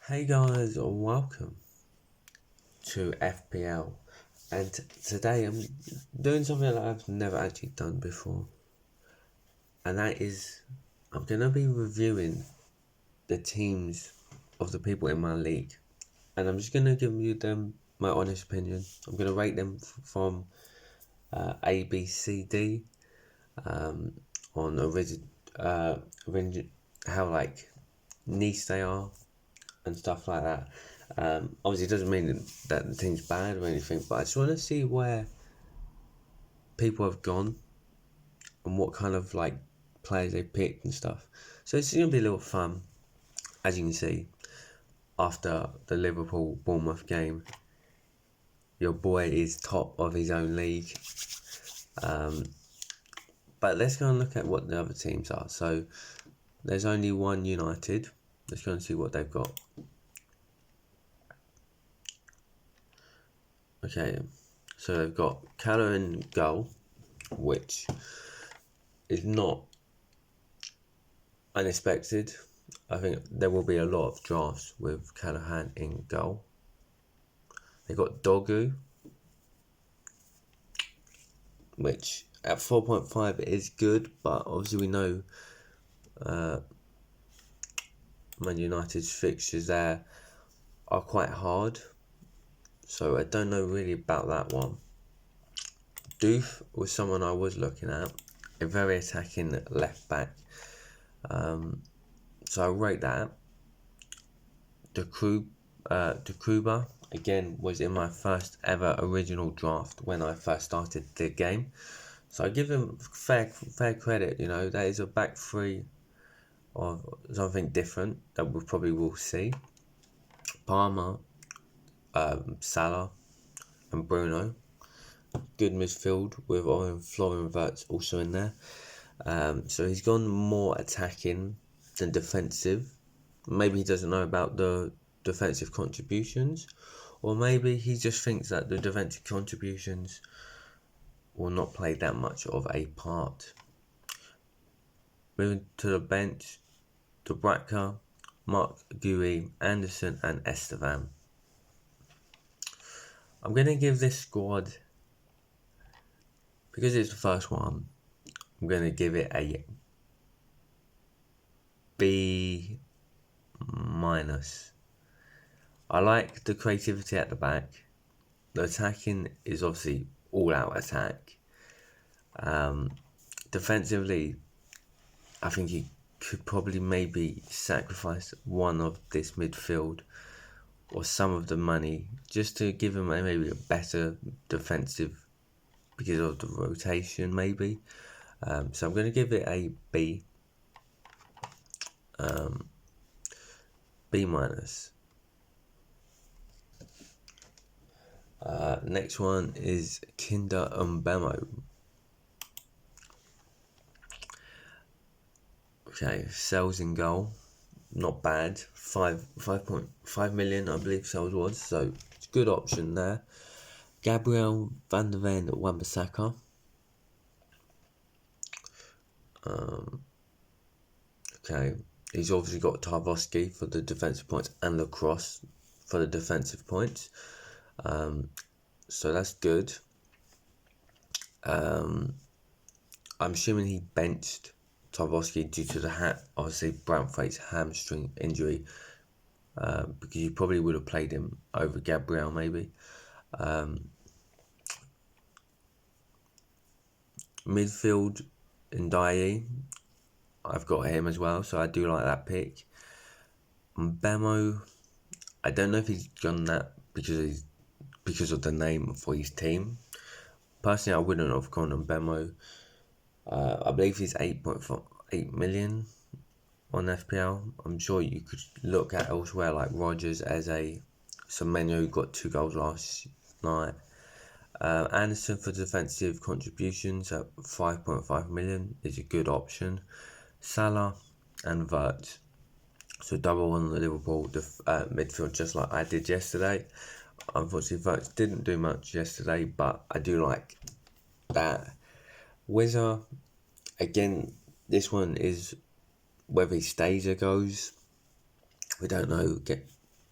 Hey guys, welcome to FPL, and today I'm doing something that I've never actually done before, and that is I'm gonna be reviewing the teams of the people in my league, and I'm just gonna give you them my honest opinion. I'm gonna rate them from A, B, C, D on how niche they are and stuff like that. Obviously, it doesn't mean that the team's bad or anything, but I just want to see where people have gone and what kind of players they picked and stuff. So it's gonna be a little fun, as you can see. After the Liverpool Bournemouth game, your boy is top of his own league. But let's go and look at what the other teams are. So there's only one United. Let's go and see what they've got. Okay, so they've got Callum in goal, which is not unexpected. I think there will be a lot of drafts with Callahan in goal. They got Dogu, which at 4.5 is good, but obviously we know Man United's fixtures there are quite hard, so I don't know really about that one. Doof was someone I was looking at, a very attacking left back, so I rate that. Dekuba again was in my first ever original draft when I first started the game, so I give him fair credit. You know, that is a back three of something different that we probably will see. Palmer, Salah, and Bruno. Good midfield with Florian Wirtz also in there. So he's gone more attacking than defensive. Maybe he doesn't know about the defensive contributions, or maybe he just thinks that the defensive contributions will not play that much of a part. Moving to the bench, Dubravka, Mark Gui, Anderson, and Estevan. I'm going to give this squad, because it's the first one, I'm going to give it a B-. I like the creativity at the back. The attacking is obviously all-out attack. Defensively, I think he could probably maybe sacrifice one of this midfield or some of the money just to give him maybe a better defensive because of the rotation maybe. So I'm going to give it a B. B-. Next one is Kinder Mbemo. Okay, sales in goal, not bad. 5.5 million, I believe sales was, so it's a good option there. Gabriel van der Ven at Wan-Bissaka. Okay, he's obviously got Tarkowski for the defensive points and Lacrosse for the defensive points. So that's good. I'm assuming he benched Tarkowski due to the obviously Braithwaite's hamstring injury, because you probably would have played him over Gabriel maybe. Midfield in Ndiaye, I've got him as well, so I do like that pick. Mbemo, I don't know if he's done that because of the name for his team. Personally, I wouldn't have gone on Mbemo. I believe he's 8.8 million on FPL. I'm sure you could look at elsewhere like Rodgers as a Semenyo who got 2 goals last night. Anderson for defensive contributions at 5.5 million is a good option. Salah and Wirtz, so double on the Liverpool midfield, just like I did yesterday. Unfortunately, Wirtz didn't do much yesterday, but I do like that. Wizard, again, this one is whether he stays or goes. We don't know.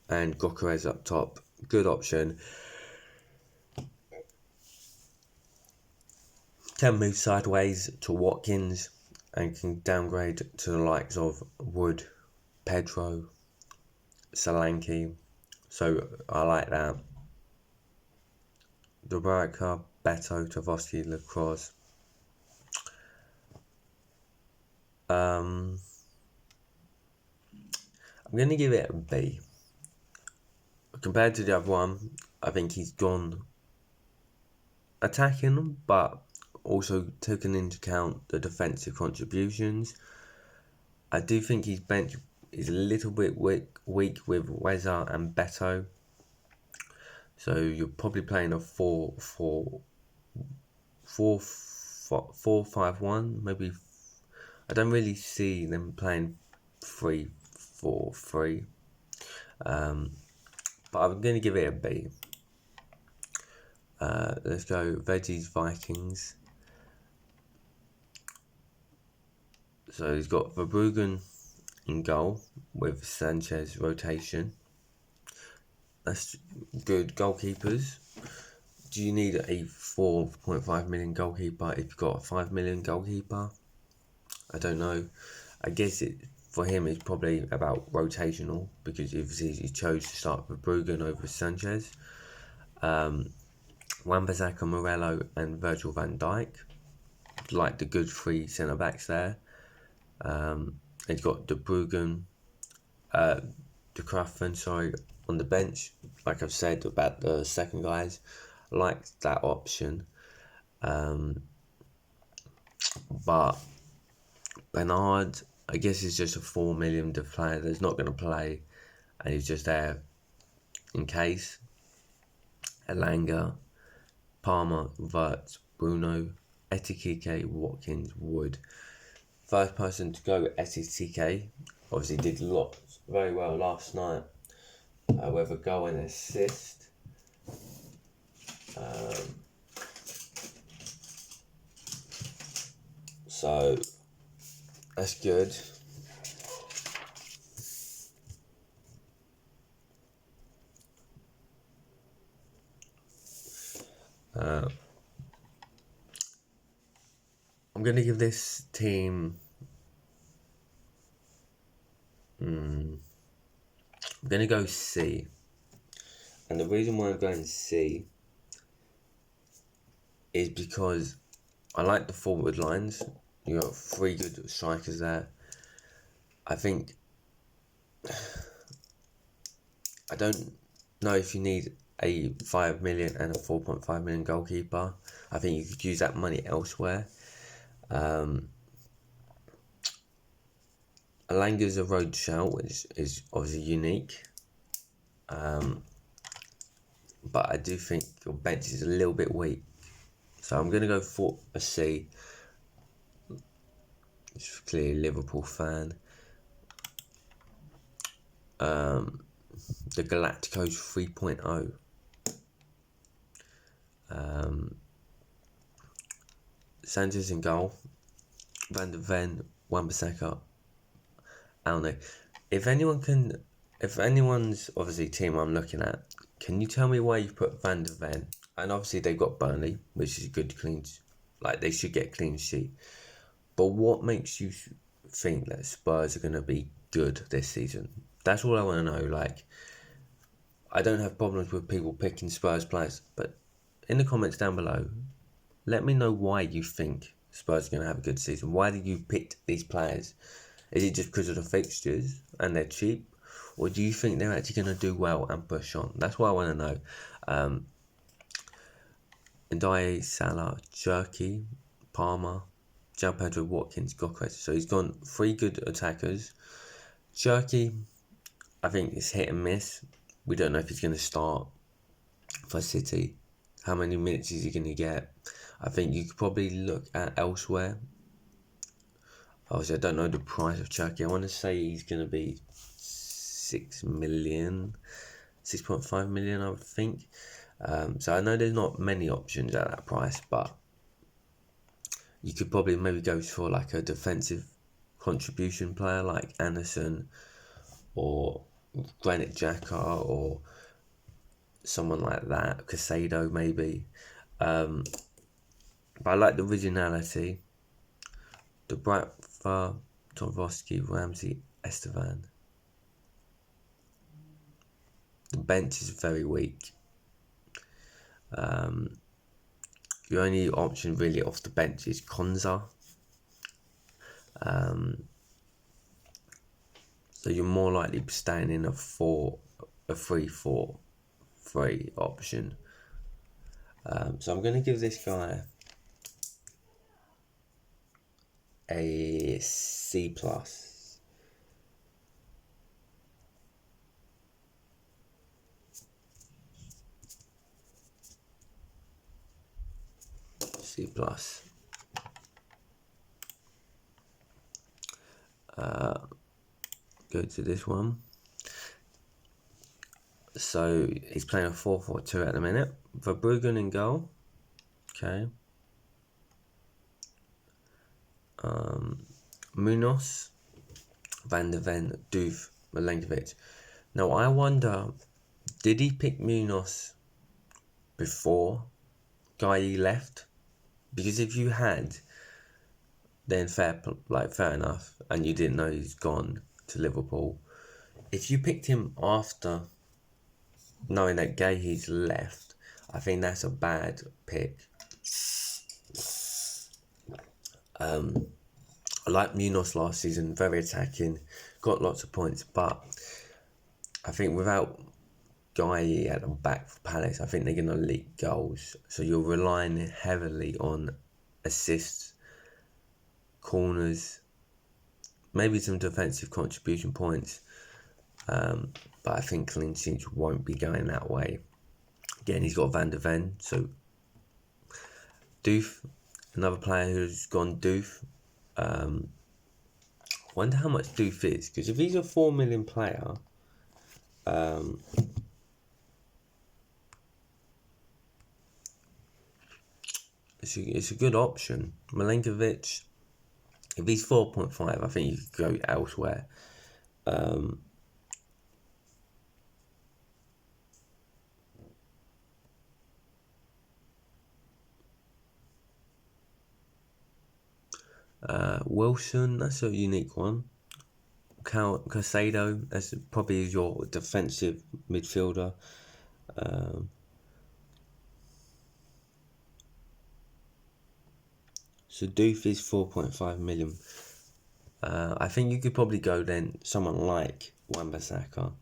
and Gyökeres up top. Good option. Can move sideways to Watkins and can downgrade to the likes of Wood, Pedro, Solanke. So I like that. Dubravka, Beto, Tavoski, Lacrosse. I'm going to give it a B. Compared to the other one, I think he's gone attacking, but also taken into account the defensive contributions. I do think his bench is a little bit weak with Weza and Beto. So you're probably playing a 4-5-1, maybe. I don't really see them playing 3-4-3. But I'm going to give it a B. Let's go Veggies Vikings. So he's got Verbruggen in goal with Sanchez rotation. That's good goalkeepers. Do you need a 4.5 million goalkeeper if you've got a 5 million goalkeeper? I don't know. I guess it for him is probably about rotational because he chose to start with Verbruggen over Sanchez. Wan-Bissaka, Morello and Virgil van Dijk. Like the good three centre backs there. He's got De Bruyne, De Graafven, on the bench. Like I've said about the second guys, I like that option. But Bernard, I guess, is just a 4 million player that's not going to play, and he's just there in case. Elanga, Palmer, Wirtz, Bruno, Ekitike, Watkins, Wood. First person to go, Ekitike. Obviously did very well last night with a goal and assist. So that's good. I'm going to give this team... I'm going to go C. And the reason why I'm going C is because I like the forward lines. You got 3 good strikers there. I think... I don't know if you need a 5 million and a 4.5 million goalkeeper. I think you could use that money elsewhere. Alanga's a road shout, which is obviously unique. But I do think your bench is a little bit weak. So I'm going to go for a C. It's clearly a Liverpool fan. The Galacticos 3.0. Sanchez in goal. Van der Ven, Wan-Bissaka. I don't know. If anyone's obviously team I'm looking at, can you tell me why you put Van der Ven? And obviously they've got Burnley, which is a good they should get clean sheet. But what makes you think that Spurs are going to be good this season? That's all I want to know. I don't have problems with people picking Spurs players, but in the comments down below, let me know why you think Spurs are going to have a good season. Why did you pick these players? Is it just because of the fixtures and they're cheap? Or do you think they're actually going to do well and push on? That's what I want to know. Ndiaye, Salah, Cherki, Palmer, João Pedro, Watkins, Gyökeres. So he's gone 3 good attackers. Cherki, I think it's hit and miss. We don't know if he's going to start for City. How many minutes is he going to get? I think you could probably look at elsewhere. Obviously, I don't know the price of Cherki. I want to say he's going to be 6 million, 6.5 million, I would think. So I know there's not many options at that price, but you could probably maybe go for a defensive contribution player like Anderson or Granit Xhaka or someone like that, Casado maybe. But I like the originality. The Bratva, Torovsky, Ramsey, Estevan. The bench is very weak. Your only option really off the bench is Konza. So you're more likely staying in a 3-4-3 option. So I'm going to give this guy a C+. C+. Go to this one. So he's playing a 4-4-2 at the minute. Verbruggen in goal. Okay. Munoz, Van der Ven, Doof, Milenkovic. Now I wonder, did he pick Munoz before Guy left? Because if you had, then fair enough, and you didn't know he's gone to Liverpool. If you picked him after knowing that Gahey's left, I think that's a bad pick. I like Munoz last season, very attacking, got lots of points, but I think without Guy at the back for Palace, I think they're going to leak goals. So you're relying heavily on assists, corners, maybe some defensive contribution points. But I think clean sheets won't be going that way. Again, he's got Van der Ven. So Doof, another player who's gone Doof. Wonder how much Doof is, because if he's a 4 million player, it's a good option. Milenkovic, if he's 4.5, I think you could go elsewhere. Wilson, that's a unique one. Casado, that's probably your defensive midfielder. So Doof is 4.5 million. I think you could probably go then someone like Wan-Bissaka.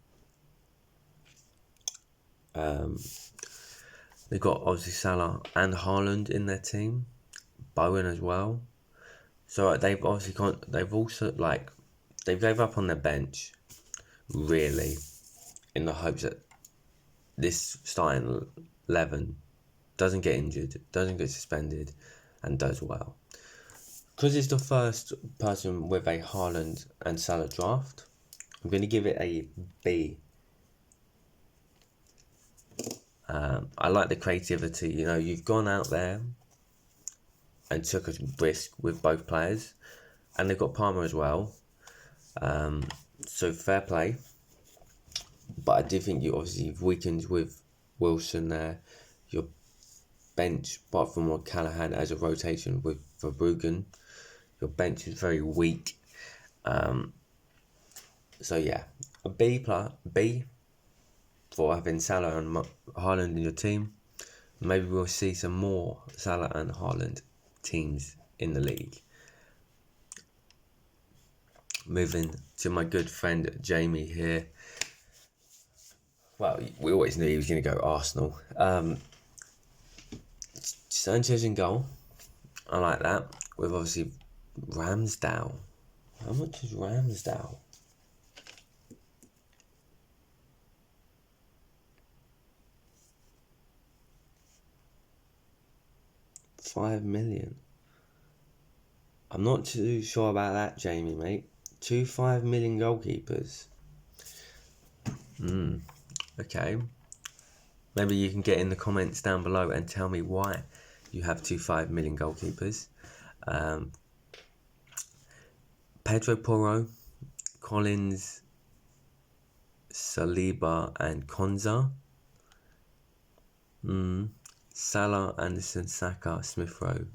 They've got obviously Salah and Haaland in their team, Bowen as well. So they've obviously they gave up on their bench, really, in the hopes that this starting 11 doesn't get injured, doesn't get suspended, and does well. Because it's the first person with a Haaland and Salah draft, I'm going to give it a B. I like the creativity. You know, you've gone out there and took a risk with both players, and they've got Palmer as well. So fair play. But I do think you've weakened with Wilson there. Your bench, apart from what Callahan as a rotation with Verbruggen, your bench is very weak. So yeah, a B for having Salah and Haaland in your team. Maybe we'll see some more Salah and Haaland teams in the league. Moving to my good friend Jamie here. Well, we always knew he was going to go Arsenal. Sanchez in goal. I like that. With obviously Ramsdale. How much is Ramsdale? $5 million. I'm not too sure about that, Jamie, mate. 2 5 million goalkeepers. Okay. Maybe you can get in the comments down below and tell me why you have 2 5 million goalkeepers. Pedro Porro, Collins, Saliba and Konza. Salah, Anderson, Saka, Smith Rowe.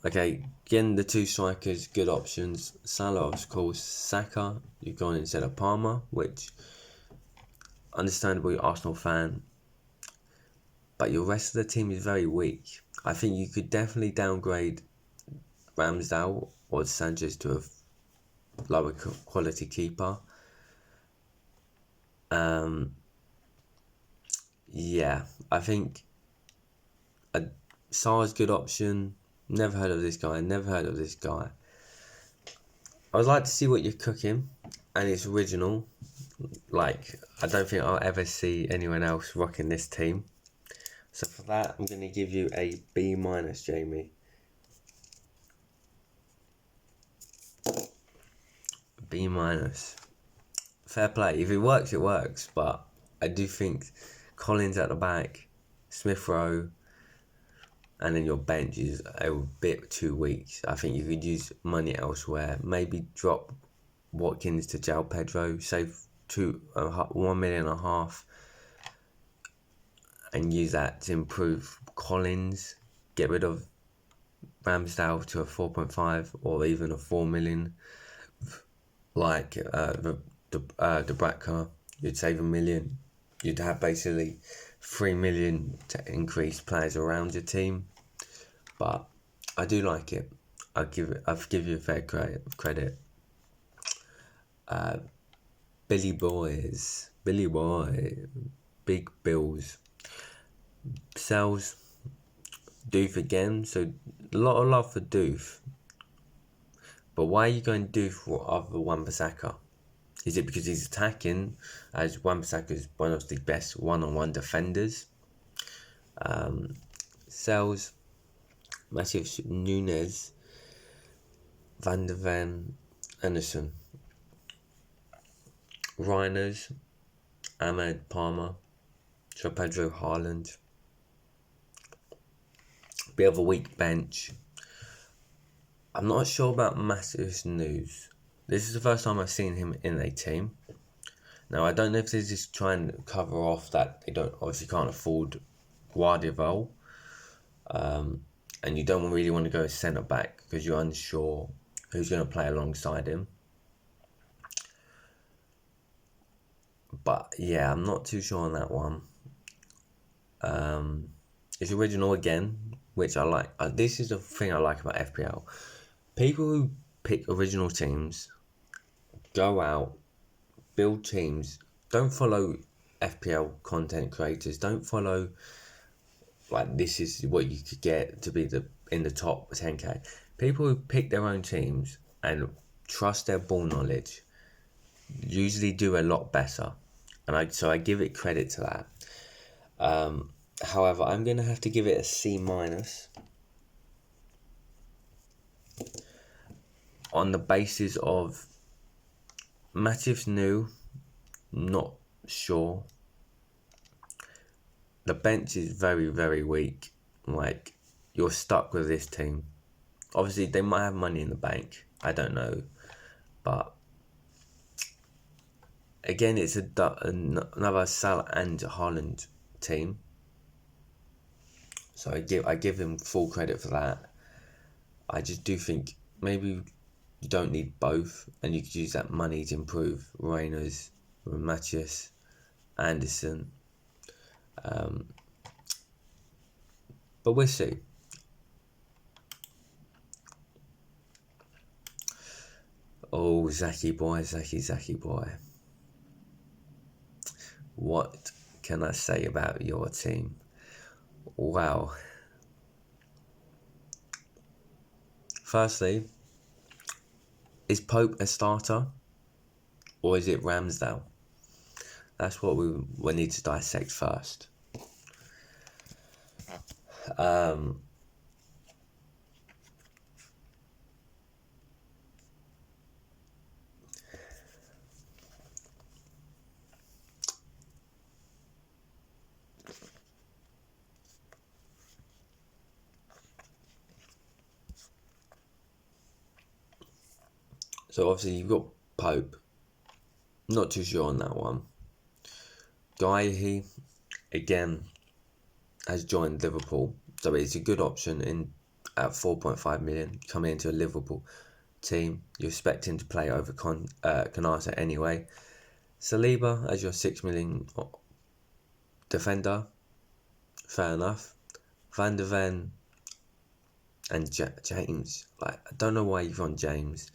Okay, again, the two strikers, good options. Salah, of course. Saka, you've gone instead of Palmer, which, understandably, Arsenal fan. But your rest of the team is very weak. I think you could definitely downgrade Ramsdale or Sanchez to a lower quality keeper. Yeah, I think Sar's good option. Never heard of this guy. I would like to see what you're cooking, and it's original. Like, I don't think I'll ever see anyone else rocking this team. So for that, I'm going to give you a B-, Jamie. B-. Fair play. If it works, it works. But I do think Collins at the back, Smith Rowe, and then your bench is a bit too weak. I think you could use money elsewhere. Maybe drop Watkins to João Pedro, save 1.5 million, and use that to improve Collins. Get rid of Ramsdale to a 4.5 or even a 4 million. Like the Dubravka, you'd save 1 million. You'd have basically 3 million to increase players around your team. But I do like it. I'll give you a fair credit. Billy Boy, big bills. Sells Doof again, so a lot of love for Doof. But why are you going Doof over Wan-Bissaka? Is it because he's attacking, as Wan-Bissaka is one of the best one-on-one defenders? Sells Matheus Nunes, Van der Ven, Anderson, Rhinos, Ahmed, Palmer, João Pedro, Haaland. Bit of a weak bench. I'm not sure about Matheus Nunes. This is the first time I've seen him in a team. Now, I don't know if this is trying to cover off that they obviously can't afford Guardiola. And you don't really want to go centre back because you're unsure who's going to play alongside him. But yeah, I'm not too sure on that one. It's original again, which I like. This is the thing I like about FPL. People who pick original teams, go out, build teams, don't follow FPL content creators, don't follow like this is what you could get to be in the top 10k. People who pick their own teams and trust their ball knowledge usually do a lot better, and I give it credit to that. However, I'm going to have to give it a C-, on the basis of Matheus Nunes, not sure. The bench is very, very weak. Like, you're stuck with this team. Obviously, they might have money in the bank. I don't know. But, again, it's another Salah and Haaland team. So I give him full credit for that. I just do think maybe you don't need both, and you could use that money to improve Reynolds, Matheus, Anderson. But we'll see. Oh, Zaki boy. What can I say about your team? Wow. Firstly, is Pope a starter or is it Ramsdale? That's what we need to dissect first. So obviously you've got Pope. Not too sure on that one. Guy, again, has joined Liverpool, so it's a good option in at 4.5 million coming into a Liverpool team. You expect him to play over Konate anyway. Saliba as your 6 million defender, fair enough. Van der Ven and James, I don't know why you've gone James.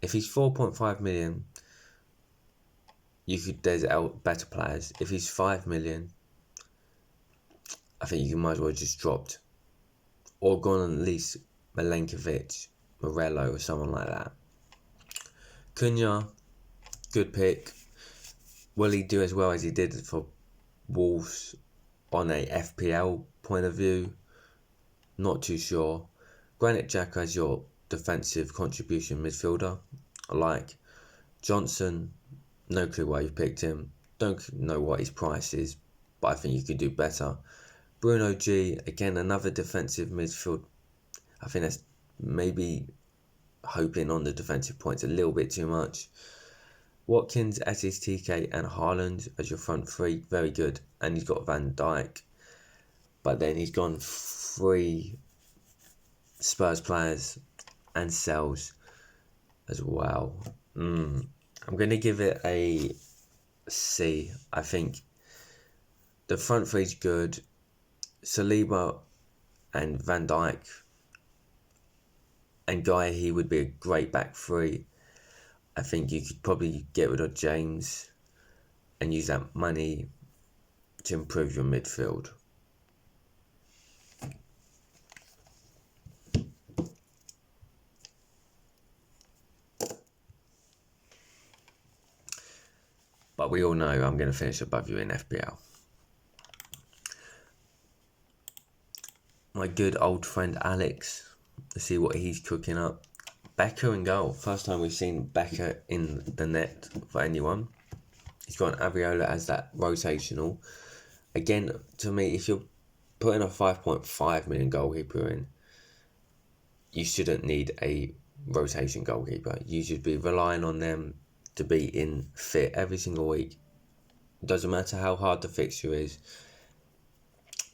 If he's 4.5 million, there's better players. If he's 5 million, I think you might as well just dropped or gone at least Milenkovic, Morello or someone like that. Cunha, good pick. Will he do as well as he did for Wolves on a FPL point of view? Not too sure. Granit Xhaka as your defensive contribution midfielder. I like Johnson. No clue why you picked him. Don't know what his price is, but I think you could do better. Bruno G, again, another defensive midfield. I think that's maybe hoping on the defensive points a little bit too much. Watkins, SSTK and Haaland as your front three, very good. And he's got Van Dijk. But then he's gone 3 Spurs players and sells as well. I'm going to give it a C. I think the front three's good. Saliba and Van Dijk and Guy, would be a great back three. I think you could probably get rid of James and use that money to improve your midfield. But we all know I'm going to finish above you in FPL. My good old friend Alex. Let's see what he's cooking up. Becker in goal. First time we've seen Becker in the net for anyone. He's got an Areola as that rotational. Again, to me, if you're putting a 5.5 million goalkeeper in, you shouldn't need a rotation goalkeeper. You should be relying on them to be in fit every single week. Doesn't matter how hard the fixture is.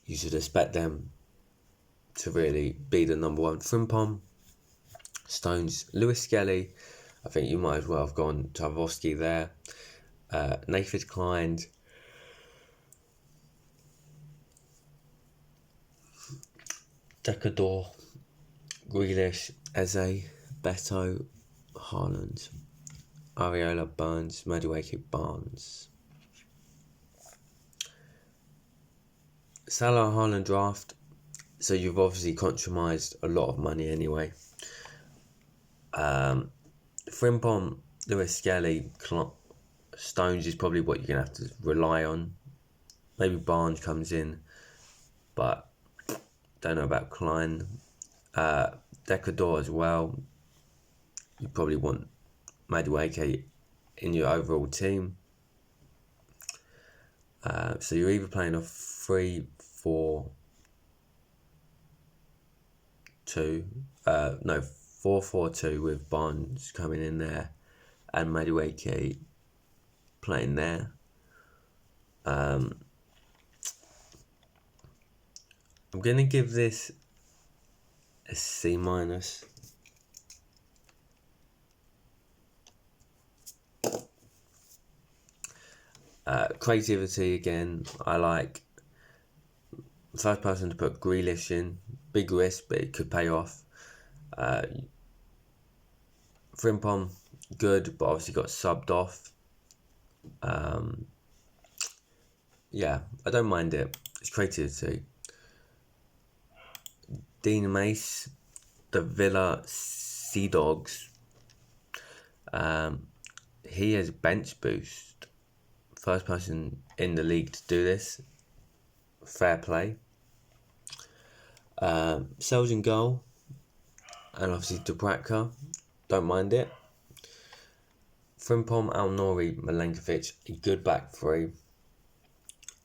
You should expect them to really be the number one. Frimpong, Stones, Lewis Skelly. I think you might as well have gone Tarkowski there. Nathan Klein, Decador, Grealish, Eze, Beto, Haaland, Areola, Burns, Madueke, Barnes. Salah, Haaland draft. So you've obviously compromised a lot of money anyway. Frimpong, Lewis Skelly, Stones is probably what you're going to have to rely on. Maybe Barnes comes in, but don't know about Klein. Decador as well. You probably want Madueke in your overall team. So you're either playing a 3-4-2, 4-4-2 with Barnes coming in there and Madueke playing there. I'm going to give this a C-. Creativity again, I like. First person to put Grealish in, big risk, but it could pay off. Frimpong, good, but obviously got subbed off. Yeah, I don't mind it. It's creativity. Dean Mace, the Villa Sea Dogs. He has bench boost. First person in the league to do this. Fair play. Sells in goal. And obviously Dubravka. Don't mind it. Frimpong, Al-Nouri, Milenkovic. A good back three.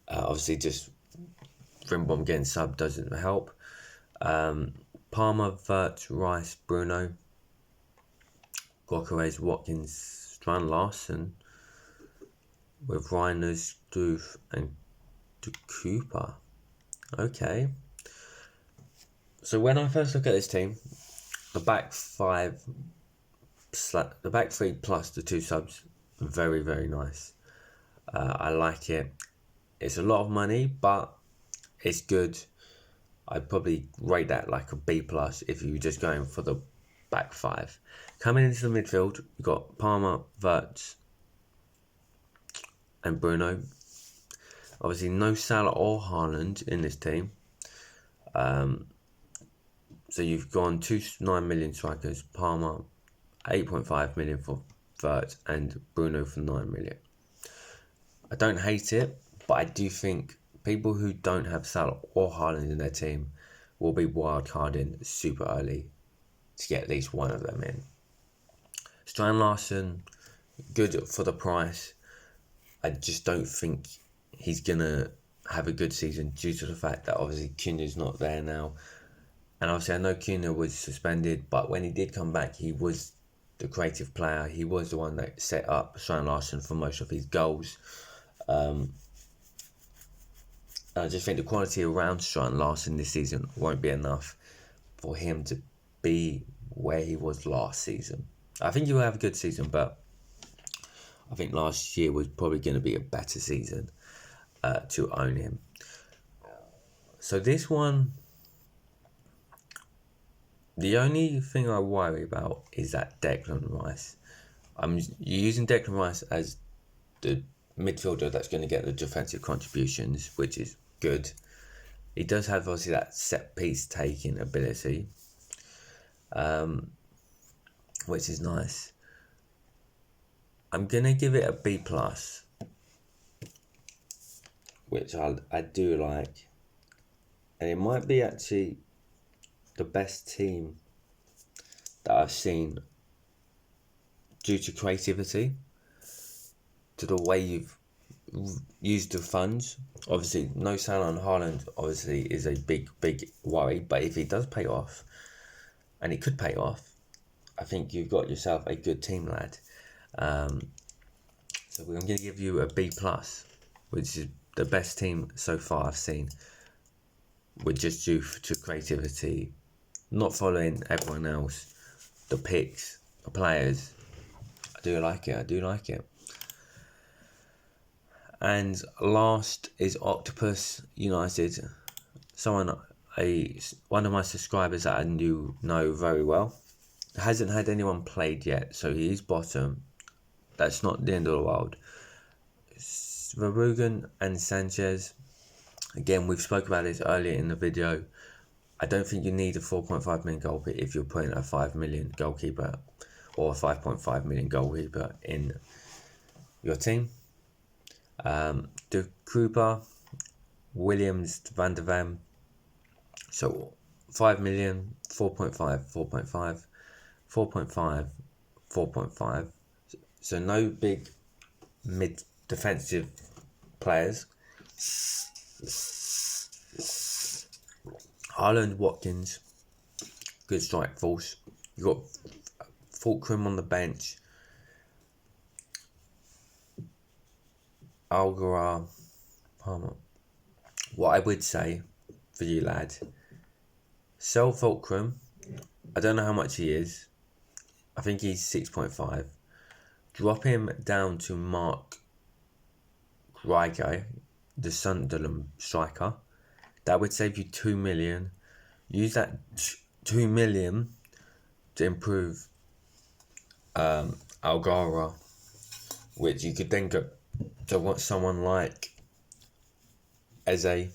Obviously just Frimpong getting subbed doesn't help. Palmer, Vert, Rice, Bruno. Gokares, Watkins, Strand, Larson. with Reiner, Doof and De Cooper. Okay. So when I first look at this team, the back three plus the 2 subs, very, very nice. I like it. It's a lot of money, but it's good. I'd probably rate that like a B plus if you were just going for the back 5. Coming into the midfield, you've got Palmer, Wirtz and Bruno. Obviously, no Salah or Haaland in this team. So you've gone 9 million strikers, Palmer 8.5 million for Wirtz and Bruno for 9 million. I don't hate it, but I do think people who don't have Salah or Haaland in their team will be wildcarding super early to get at least one of them in. Strand Larsen, good for the price. I just don't think he's going to have a good season due to the fact that obviously Cunha's not there now. And obviously I know Cunha was suspended, but when he did come back, he was the creative player. He was the one that set up Strand Larsen for most of his goals. I just think the quality around Strand Larsen this season won't be enough for him to be where he was last season. I think he will have a good season, but I think last year was probably going to be a better season to own him. So this one, the only thing I worry about is that Declan Rice. I'm using Declan Rice as the midfielder that's going to get the defensive contributions, which is good. He does have obviously that set piece taking ability, which is nice. I'm going to give it a B plus, which I do like. And it might be actually the best team that I've seen due to creativity, to the way you've used the funds. Obviously, no Salah and Haaland obviously is a big worry, but if it does pay off, and it could pay off, I think you've got yourself a good team, lad. So I'm going to give you a B plus, which is the best team so far I've seen, with just due to creativity, not following everyone else, the picks, the players. I do like it. And last is Octopus United. One of my subscribers that I know very well. Hasn't had anyone played yet, so he is bottom. That's not the end of the world. Verbruggen and Sanchez. Again, we've spoke about this earlier in the video. I don't think you need a 4.5 million goalkeeper if you're putting a 5 million goalkeeper or a 5.5 million goalkeeper in your team. De Cooper, Williams, Van der Ven. So 5 million, 4.5, 4.5, 4.5, 4.5. So no big mid defensive players. Haaland, Watkins, good strike force. You got Fulcrum on the bench. Algara, Palmer. What I would say for you, lad, sell Fulcrum. I don't know how much he is. I think he's 6.5. Drop him down to Mark Grigo, the Sunderland striker. That would save you 2 million. Use that 2 million to improve Algara, which you could then go to want someone like Eze,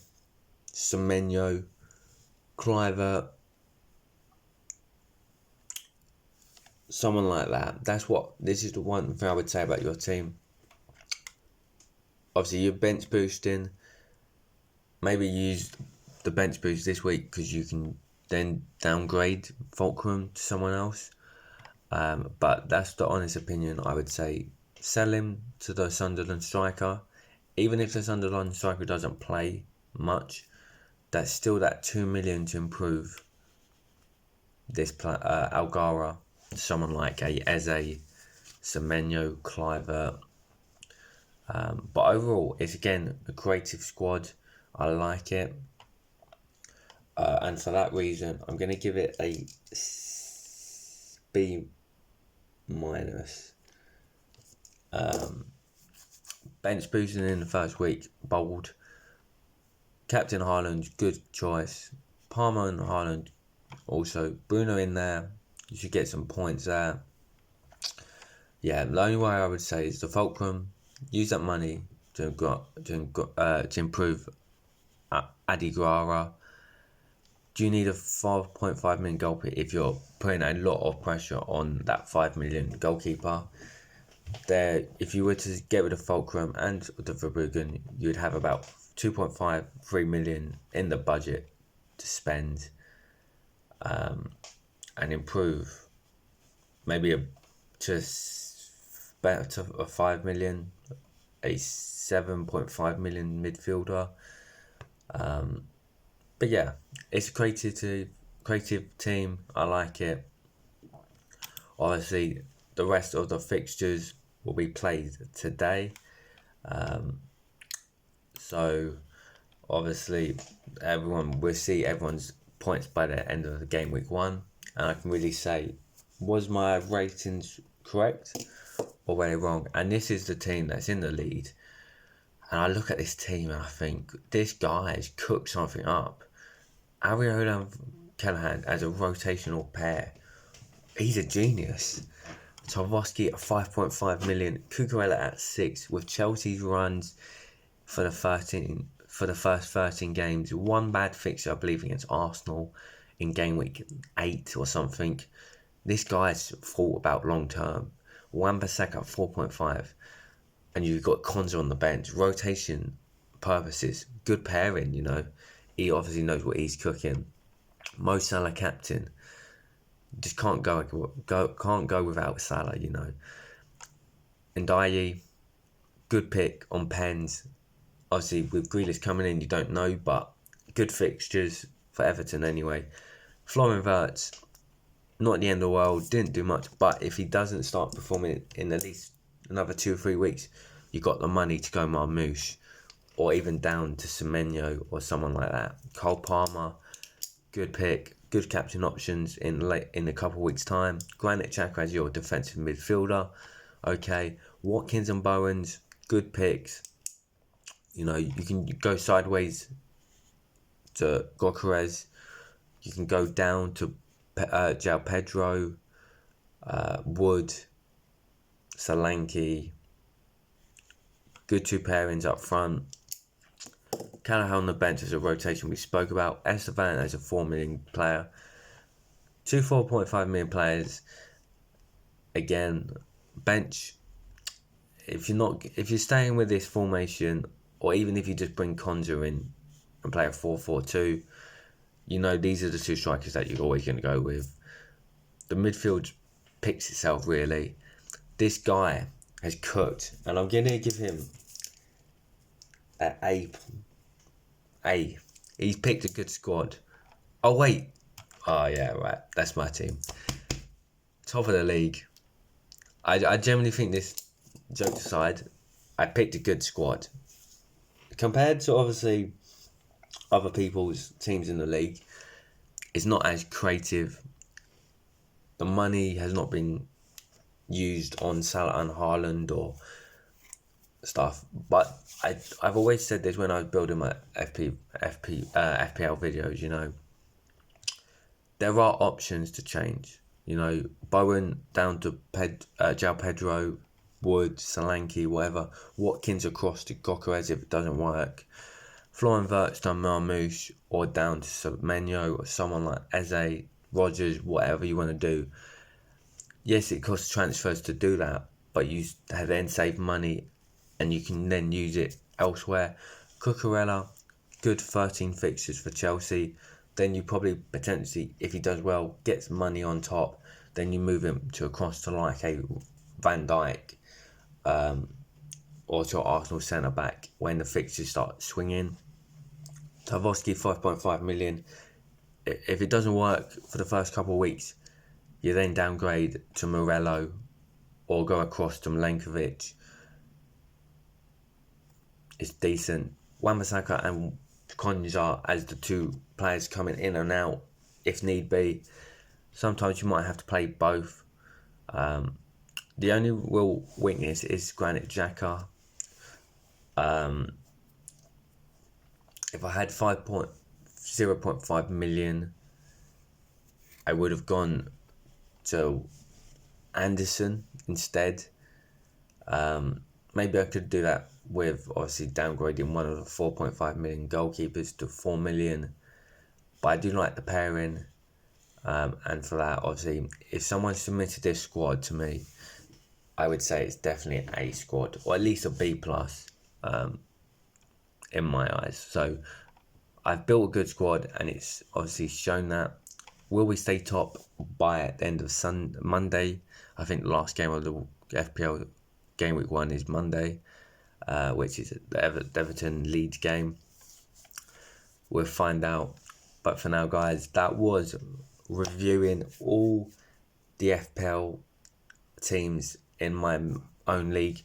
Semenyo, Cliver, someone like that. This is the one thing I would say about your team. Obviously, you're bench boosting. Maybe use the bench boost this week because you can then downgrade Fulcrum to someone else. But that's the honest opinion. I would say sell him to the Sunderland striker. Even if the Sunderland striker doesn't play much, that's still that 2 million to improve this Algara. Someone like a Eze, Semenyo, Cliver, But overall, it's again a creative squad. I like it. And for that reason, I'm going to give it a B minus. Bench boosting in the first week, bold. Captain Haaland, good choice. Palmer and Haaland, also. Bruno in there, you should get some points there. Yeah, the only way I would say is the Fulcrum. Use that money to improve Adiguara. Do you need a 5.5 million goalkeeper if you're putting a lot of pressure on that 5 million goalkeeper? There, if you were to get rid of Fulcrum and the Verbruggen, you'd have about 2.5-3 million in the budget to spend and improve. Maybe a 5 million, a 7.5 million midfielder. But yeah, it's a creative team. I like it. Obviously, the rest of the fixtures will be played today. So obviously, we'll see everyone's points by the end of the game week 1, and I can really say, was my ratings correct or were they wrong? And this is the team that's in the lead. And I look at this team and I think, this guy has cooked something up. Areola and Callahan as a rotational pair. He's a genius. Tarkowski at 5.5 million. Cucurella at 6. With Chelsea's runs for the first 13 games. One bad fixture, I believe, against Arsenal in game week 8 or something. This guy's thought about long term. Wan-Bissaka at 4.5. And you've got Konza on the bench. Rotation purposes. Good pairing, you know. He obviously knows what he's cooking. Mo Salah captain. Just can't go without Salah, you know. Ndiaye, good pick on pens. Obviously, with Grealish coming in, you don't know, but good fixtures for Everton anyway. Florian Wirtz, not the end of the world, didn't do much, but if he doesn't start performing in at least another 2 or 3 weeks, you got the money to go Marmoush, or even down to Semenyo or someone like that. Cole Palmer, good pick, good captain options in a couple of weeks' time. Granit Xhaka as your defensive midfielder. Okay, Watkins and Bowens, good picks. You know, you can go sideways to Gyökeres. You can go down to João Pedro, Wood, Solanke. Good 2 pairings up front. Callahan on the bench as a rotation we spoke about. Esteban as a 4 million player. 2 4.5 million players. Again, bench. If you're staying with this formation, or even if you just bring Konza in and play a 4-4-2, you know these are the 2 strikers that you're always going to go with. The midfield picks itself really. This guy has cooked, and I'm going to give him an A. He's picked a good squad. Oh wait. Oh yeah, right. That's my team. Top of the league. I generally think this, joke aside, I picked a good squad. Compared to obviously other people's teams in the league, it's not as creative. The money has not been used on Salah and Haaland or stuff. But I've always said this when I was building my FPL videos, you know. There are options to change. You know, Bowen down to João Pedro, Wood, Solanke, whatever. Watkins across to Gyökeres if it doesn't work. Florian Wirtz to Marmoush, or down to Semenyo or someone like Eze, Rodgers, whatever you want to do. Yes, it costs transfers to do that, but you then save money and you can then use it elsewhere. Cucurella, good 13 fixtures for Chelsea. Then you probably potentially, if he does well, gets money on top. Then you move him to across to like a Van Dijk or to Arsenal centre back when the fixtures start swinging. Tarkowski 5.5 million. If it doesn't work for the first couple of weeks, you then downgrade to Morello or go across to Milenkovic. is decent. Wan-Bissaka and Konja as the two players coming in and out if need be. Sometimes you might have to play both. The only real weakness is Granit Xhaka. If I had 0.5 million, I would have gone to Anderson instead. Maybe I could do that with obviously downgrading one of the 4.5 million goalkeepers to 4 million. But I do like the pairing. And for that, obviously, if someone submitted this squad to me, I would say it's definitely an A squad, or at least a B+, in my eyes. So I've built a good squad, and it's obviously shown that. Will we stay top by the end of Monday? I think the last game of the FPL Gameweek 1 is Monday, which is the Everton Leeds game. We'll find out. But for now, guys, that was reviewing all the FPL teams in my own league.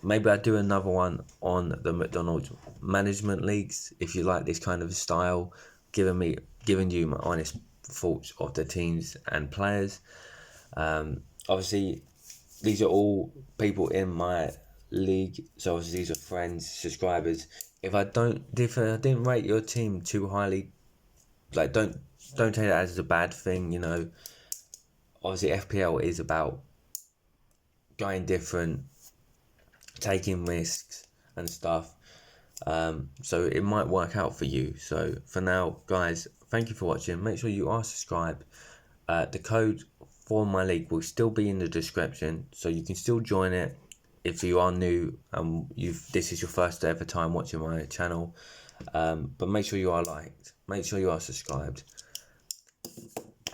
Maybe I'll do another one on the McDonald's management leagues if you like this kind of style, giving you my honest thoughts of the teams and players. Obviously, these are all people in my league, so obviously these are friends, subscribers. If I didn't rate your team too highly, like don't take that as a bad thing, you know. Obviously FPL is about going different, taking risks and stuff, so it might work out for you. So for now, guys, thank you for watching. Make sure you are subscribed. The code for my league will still be in the description, so you can still join it if you are new and this is your first ever time watching my channel. But make sure you are liked, make sure you are subscribed,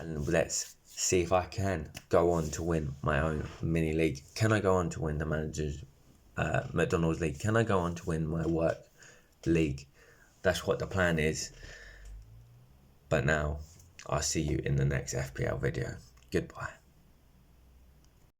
and let's see if I can go on to win my own mini league. Can I go on to win the managers McDonald's league? Can I go on to win my work league? That's what the plan is. But now I'll see you in the next FPL video. Goodbye.